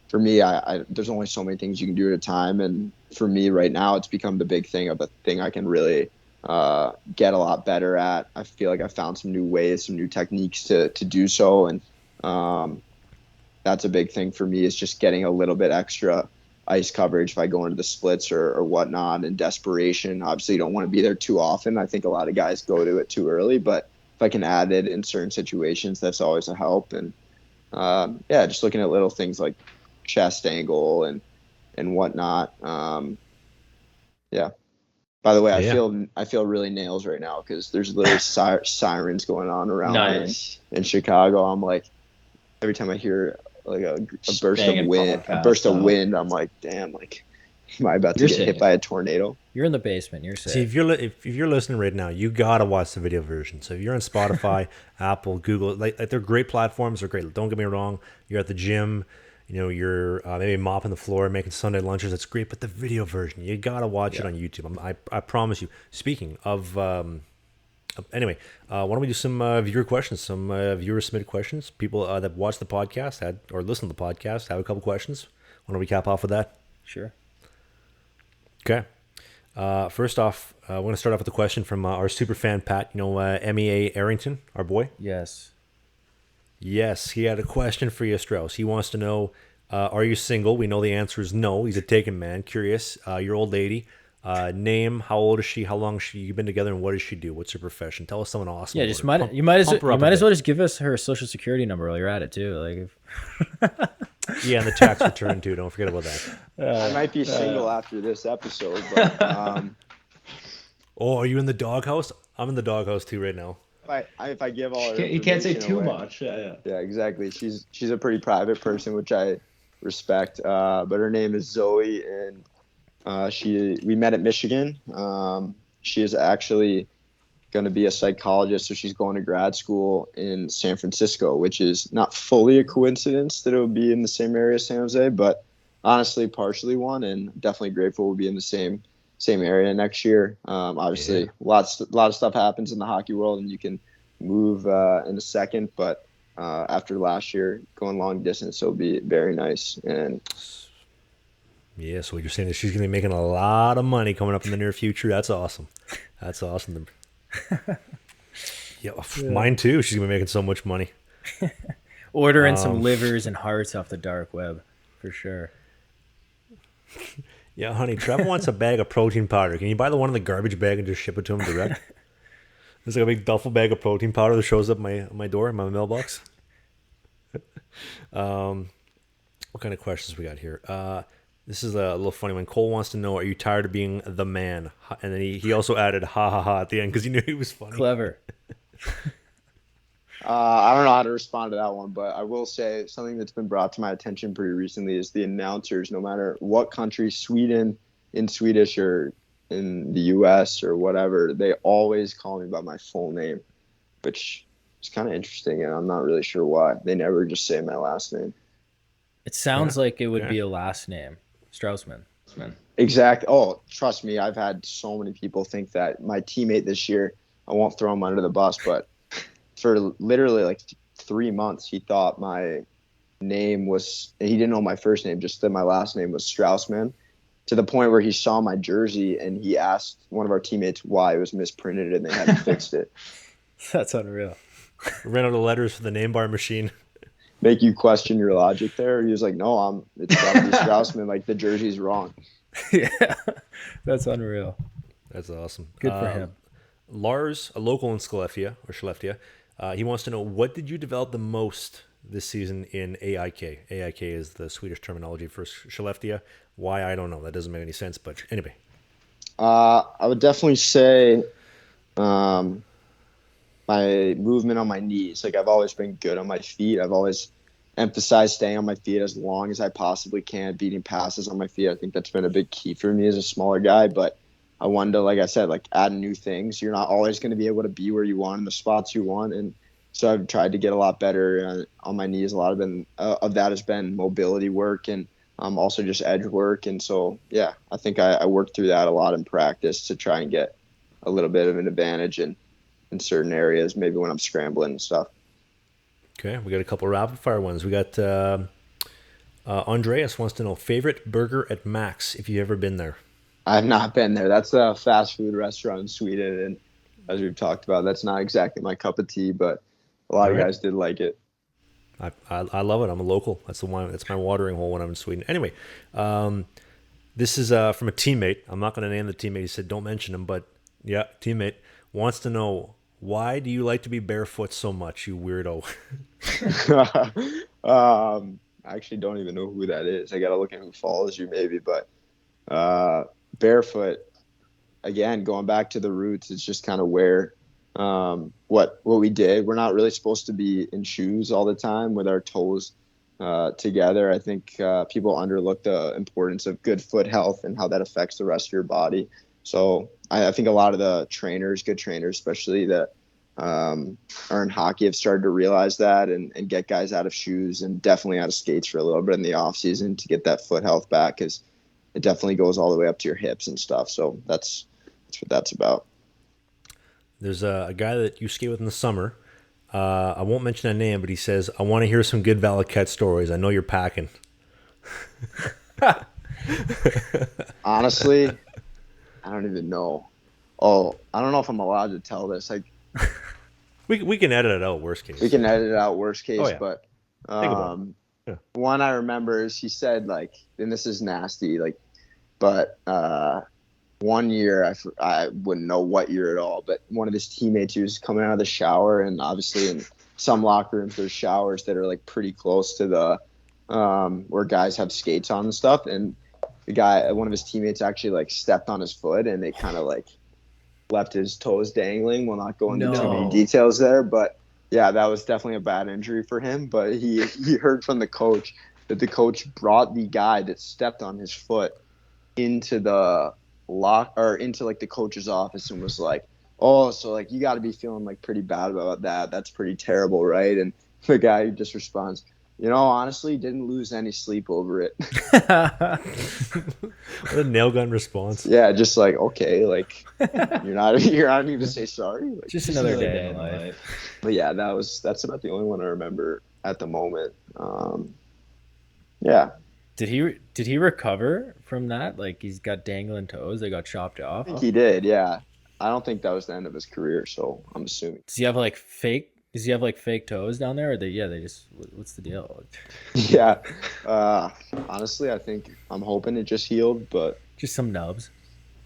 for me, I there's only so many things you can do at a time, and for me right now, it's become the big thing of a thing I can really get a lot better at. I feel like I found some new ways, some new techniques to do so, and that's a big thing for me, is just getting a little bit extra ice coverage if I go into the splits or whatnot in desperation. Obviously, you don't want to be there too often. I think a lot of guys go to it too early, but if I can add it in certain situations, that's always a help. And just looking at little things like chest angle and whatnot. By the way, I feel really nails right now because there's literally sirens going on around me in Chicago. I'm like, every time I hear like a burst of wind, I'm like, damn, like, am I about to get hit by a tornado? You're in the basement. You're safe. See, if you're listening right now, you gotta watch the video version. So if you're on Spotify, Apple, Google, like they're great platforms. They're great. Don't get me wrong. You're at the gym, you're maybe mopping the floor, making Sunday lunches. That's great. But the video version, you gotta watch it on YouTube. I promise you. Speaking of, anyway, why don't we do some viewer questions? Some viewer submitted questions. People that watch the podcast or listen to the podcast have a couple questions. Why don't we cap off with that? Sure. Okay. First off, we're going to start off with a question from our super fan, Pat. MEA Arrington, our boy. Yes. He had a question for you, Strauss. He wants to know, are you single? We know the answer is no. He's a taken man. Curious. Your old lady. Name, how old is she? How long you've been together, and what does she do? What's her profession? Tell us something awesome. Yeah, you might as well just give us her social security number while you're at it too. Like, Yeah, and the tax return too. Don't forget about that. I might be single after this episode, but Oh, are you in the doghouse? I'm in the doghouse too right now. if I give all her You can't say information too away, much. Yeah. yeah, exactly. She's a pretty private person, which I respect. But her name is Zoe, and we met at Michigan. She is actually going to be a psychologist, so she's going to grad school in San Francisco, which is not fully a coincidence that it would be in the same area as San Jose, but honestly, partially one, and definitely grateful we'll be in the same area next year. Obviously, a lot of stuff happens in the hockey world, and you can move in a second, but after last year, going long distance will be very nice. And yeah, so what you're saying is she's going to be making a lot of money coming up in the near future. That's awesome. That's awesome. Yeah, mine too. She's going to be making so much money. Ordering some livers and hearts off the dark web, for sure. Yeah, honey, Trevor wants a bag of protein powder. Can you buy the one in the garbage bag and just ship it to him direct? There's like a big duffel bag of protein powder that shows up my door in my mailbox. What kind of questions we got here? This is a little funny one. Cole wants to know, are you tired of being the man? And then he also added ha ha ha at the end because he knew he was funny. Clever. I don't know how to respond to that one, but I will say something that's been brought to my attention pretty recently is the announcers, no matter what country, Sweden in Swedish or in the US or whatever, they always call me by my full name, which is kind of interesting, and I'm not really sure why. They never just say my last name. It sounds like it would be a last name. Strauss Mann. Exactly. Oh, trust me, I've had so many people think that. My teammate this year, I won't throw him under the bus, but for literally like 3 months, he thought my name was, he didn't know my first name, just that my last name was Strauss Mann, to the point where he saw my jersey and he asked one of our teammates why it was misprinted and they hadn't fixed it. That's unreal. Ran out of letters for the name bar machine. Make you question your logic there. He was like, no, it's gotta be Strauss Mann, like the jersey's wrong. Yeah, that's unreal. That's awesome. Good for him. Lars, a local in Skellefteå, he wants to know, what did you develop the most this season in AIK? AIK is the Swedish terminology for Skellefteå. Why, I don't know. That doesn't make any sense, but anyway. I would definitely say my movement on my knees. Like, I've always been good on my feet. I've always emphasized staying on my feet as long as I possibly can, beating passes on my feet. I think that's been a big key for me as a smaller guy, but I wanted to, like I said, like add new things. You're not always going to be able to be where you want in the spots you want, and so I've tried to get a lot better on my knees. A lot of that has been mobility work and also just edge work, and so yeah, I think I worked through that a lot in practice to try and get a little bit of an advantage in certain areas, maybe when I'm scrambling and stuff. Okay, we got a couple rapid fire ones. We got Andreas wants to know, favorite burger at Max, if you've ever been there. I've not been there. That's a fast food restaurant in Sweden, and as we've talked about, that's not exactly my cup of tea, but a lot of guys did like it. I love it. I'm a local. That's the one. That's my watering hole when I'm in Sweden. Anyway, this is from a teammate. I'm not going to name the teammate. He said don't mention him, but yeah, teammate wants to know, why do you like to be barefoot so much, you weirdo? I actually don't even know who that is. I got to look at who follows you maybe, but barefoot, again, going back to the roots, it's just kind of where what we did. We're not really supposed to be in shoes all the time with our toes together. I think people underlook the importance of good foot health and how that affects the rest of your body. So I think a lot of the trainers, good trainers, especially that are in hockey, have started to realize that and get guys out of shoes and definitely out of skates for a little bit in the off season to get that foot health back, because it definitely goes all the way up to your hips and stuff. So that's what that's about. There's a guy that you skate with in the summer. I won't mention that name, but he says, I want to hear some good Valiquette stories. I know you're packing. Honestly, I don't even know. Oh, I don't know if I'm allowed to tell this. Like, we can edit it out, worst case. We can edit it out, worst case. Oh, yeah. But Yeah. one I remember is he said, like, and this is nasty, like, but one year, I wouldn't know what year at all, but one of his teammates, he was coming out of the shower, and obviously in some locker rooms there's showers that are like pretty close to the where guys have skates on and stuff, and one of his teammates actually like stepped on his foot, and they kind of like left his toes dangling. We'll not go into too many details there, but yeah, that was definitely a bad injury for him. But he heard from the coach that the coach brought the guy that stepped on his foot into the into like the coach's office and was like, "Oh, so like you got to be feeling like pretty bad about that. That's pretty terrible, right?" And the guy just responds, honestly, didn't lose any sleep over it. What a nail gun response. Yeah, just like, okay, like you're not even to say sorry. Like, just another day in life. But yeah, that's about the only one I remember at the moment. Yeah. Did he recover from that? Like he's got dangling toes. They got chopped off. I think he did. Yeah. I don't think that was the end of his career, so I'm assuming. Does he have like fake toes down there, or they just what's the deal? Yeah. Honestly, I'm hoping it just healed, but just some nubs.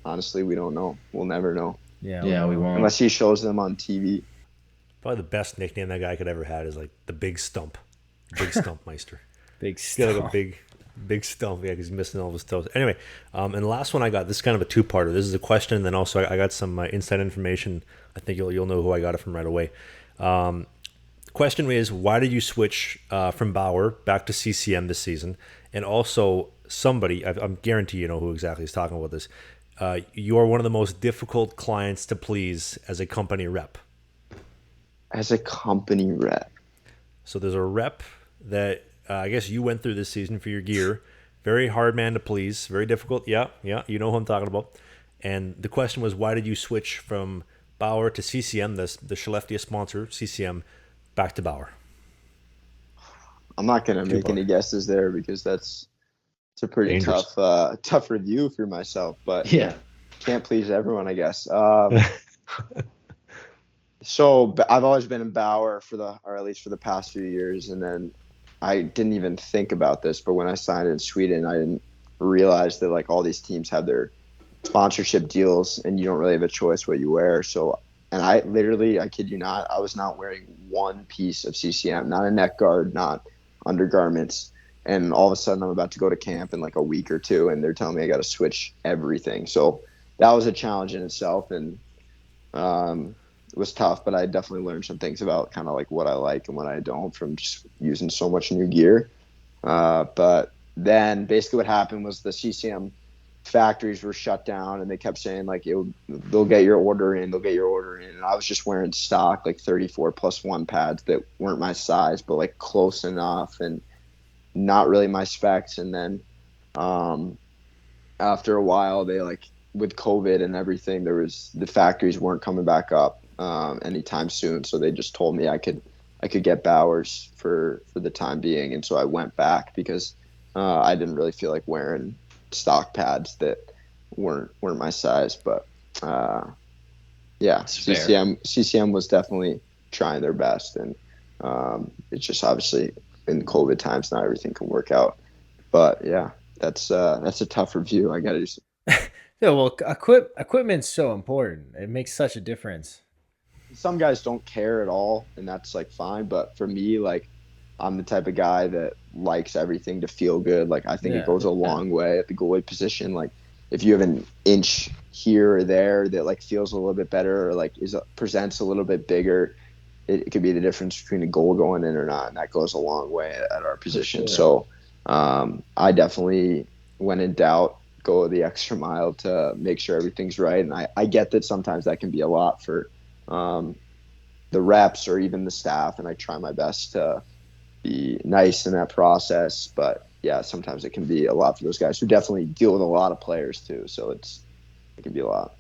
Honestly, we don't know. We'll never know. Yeah, we won't. Unless he shows them on TV. Probably the best nickname that guy could ever had is like the Big Stump. Big Stump Meister. Big Stump. Like a big stump. Yeah, because he's missing all of his toes. Anyway, and the last one I got, this is kind of a two-parter. This is a question, and then also I got some inside information. I think you'll know who I got it from right away. Question is, why did you switch from Bauer back to CCM this season? And also, I'm guarantee you know who exactly is talking about this. You are one of the most difficult clients to please as a company rep. As a company rep. So there's a rep that I guess you went through this season for your gear. Very hard man to please. Very difficult. Yeah, you know who I'm talking about. And the question was, why did you switch from Bauer to CCM, the Skellefteå sponsor, CCM, back to Bauer? I'm not going to make any guesses there because it's a pretty tough review for myself. But yeah, can't please everyone, I guess. So I've always been in Bauer or at least for the past few years, and then I didn't even think about this, but when I signed in Sweden, I didn't realize that like all these teams have their sponsorship deals, and you don't really have a choice what you wear. So, and I kid you not, I was not wearing one piece of CCM, not a neck guard, not undergarments, and all of a sudden I'm about to go to camp in like a week or two, and they're telling me I got to switch everything. So that was a challenge in itself, and it was tough, but I definitely learned some things about kind of like what I like and what I don't from just using so much new gear. But then basically what happened was the CCM factories were shut down, and they kept saying like they'll get your order in. And I was just wearing stock like 34+1 pads that weren't my size, but like close enough and not really my specs. And then after a while, they like with COVID and everything, the factories weren't coming back up anytime soon, so they just told me I could get Bauer's for the time being, and so I went back because I didn't really feel like wearing stock pads that weren't my size. But CCM was definitely trying their best, and it's just obviously in COVID times not everything can work out. But yeah, that's a tough review. I gotta do. Yeah, well, equipment's so important. It makes such a difference. Some guys don't care at all, and that's like fine. But for me, like I'm the type of guy that likes everything to feel good. Like I think it goes a long way at the goalie position. Like if you have an inch here or there that like feels a little bit better or like presents a little bit bigger, it could be the difference between a goal going in or not, and that goes a long way at our position. Sure. So I definitely, when in doubt, go the extra mile to make sure everything's right. And I get that sometimes that can be a lot for the reps or even the staff, and I try my best to be nice in that process. But yeah, sometimes it can be a lot for those guys who definitely deal with a lot of players too. So it can be a lot.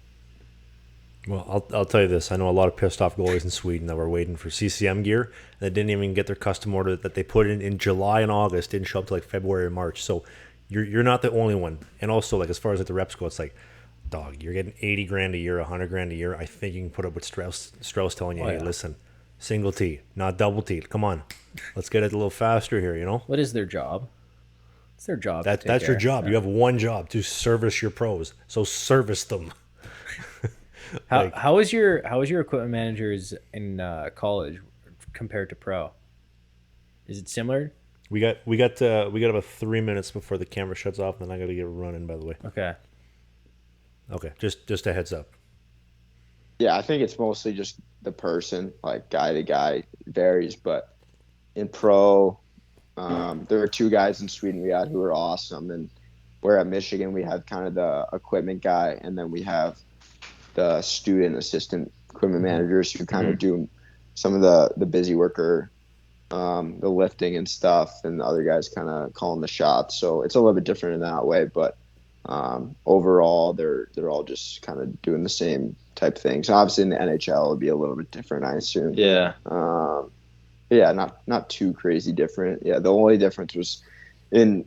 Well, I'll tell you this. I know a lot of pissed off goalies in Sweden that were waiting for CCM gear that didn't even get their custom order that they put in July and August, didn't show up to like February or March. So you're not the only one. And also, like as far as like the reps go, it's like, dog, you're getting $80,000 a year, $100,000 a year. I think you can put up with Strauss telling you, hey, listen, single T, not double T. Come on, let's get it a little faster here. You know what is their job? It's their job. That's your job. Yeah. You have one job, to service your pros. So service them. How was your equipment managers in college compared to pro? Is it similar? We got about 3 minutes before the camera shuts off, and then I got to get running. By the way. Okay. Okay, just a heads up. Yeah, I think it's mostly just the person, like guy to guy varies. But in pro, there were two guys in Sweden we had who were awesome, and where at Michigan we had kind of the equipment guy, and then we have the student assistant equipment managers who kind of do some of the busy worker, the lifting and stuff, and the other guys kind of calling the shots. So it's a little bit different in that way, but overall they're all just kind of doing the same type things. Obviously in the NHL it would be a little bit different, I assume. Yeah. Yeah, not too crazy different. Yeah, the only difference was in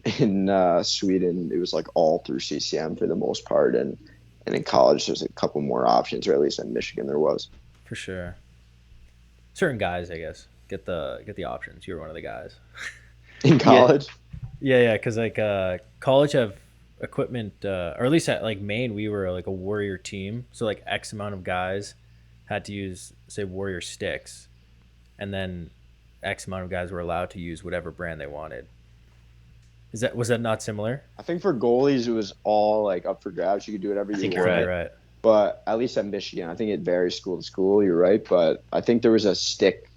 Sweden it was like all through CCM for the most part, and in college there's a couple more options, or at least in Michigan there was. For sure. Certain guys, I guess, get the options. You're one of the guys. In college? Yeah, because like college have equipment, or at least at like Maine, we were like a warrior team. So like X amount of guys had to use, say, warrior sticks, and then X amount of guys were allowed to use whatever brand they wanted. Was that not similar? I think for goalies it was all like up for grabs. You could do whatever you think wanted. you're Right. But at least at Michigan, I think it varies school to school. You're right, but I think there was a stick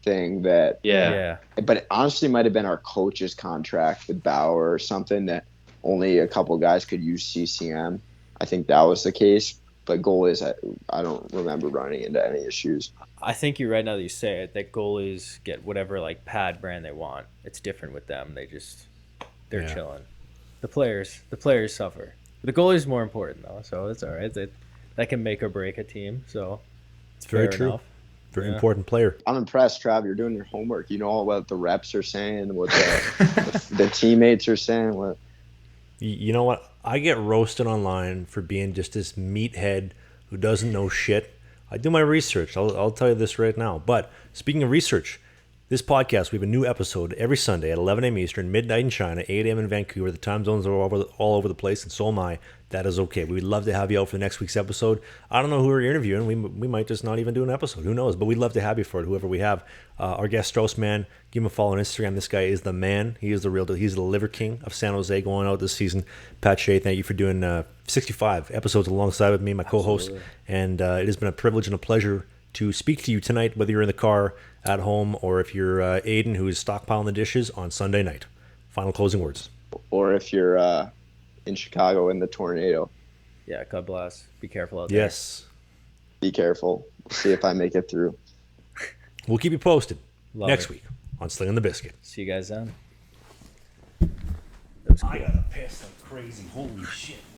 thing that. Yeah. But it honestly might have been our coach's contract with Bauer or something that only a couple guys could use CCM. I think that was the case. But goalies, I don't remember running into any issues. I think you're right now that you say it, that goalies get whatever like pad brand they want. It's different with them. They're chilling. The players suffer. The goalie is more important though, so it's all right. That can make or break a team. So It's very fair true. enough. Very important player. I'm impressed, Trav. You're doing your homework. You know all what the reps are saying, what the teammates are saying. What? You know what? I get roasted online for being just this meathead who doesn't know shit. I do my research. I'll tell you this right now. But speaking of research, this podcast, we have a new episode every Sunday at 11 a.m. Eastern, midnight in China, 8 a.m. in Vancouver. The time zones are all over the place, and so am I. That is okay. We'd love to have you out for the next week's episode. I don't know who we're interviewing. We might just not even do an episode. Who knows? But we'd love to have you for it, whoever we have. Our guest, Strauss Mann, give him a follow on Instagram. This guy is the man. He is the real deal. He's the LiverKing of San Jose going out this season. Pat Shea, thank you for doing 65 episodes alongside with me, my co-host. Absolutely. And it has been a privilege and a pleasure to speak to you tonight, whether you're in the car, at home, or if you're Aiden, who is stockpiling the dishes on Sunday night. Final closing words. Or if you're in Chicago in the tornado, Yeah, God bless. Be careful out there. Yes. be careful. See if I make it through. We'll keep you posted Love next it. week on Slangin The Bizkit. See you guys then. I gotta piss like crazy. Holy shit.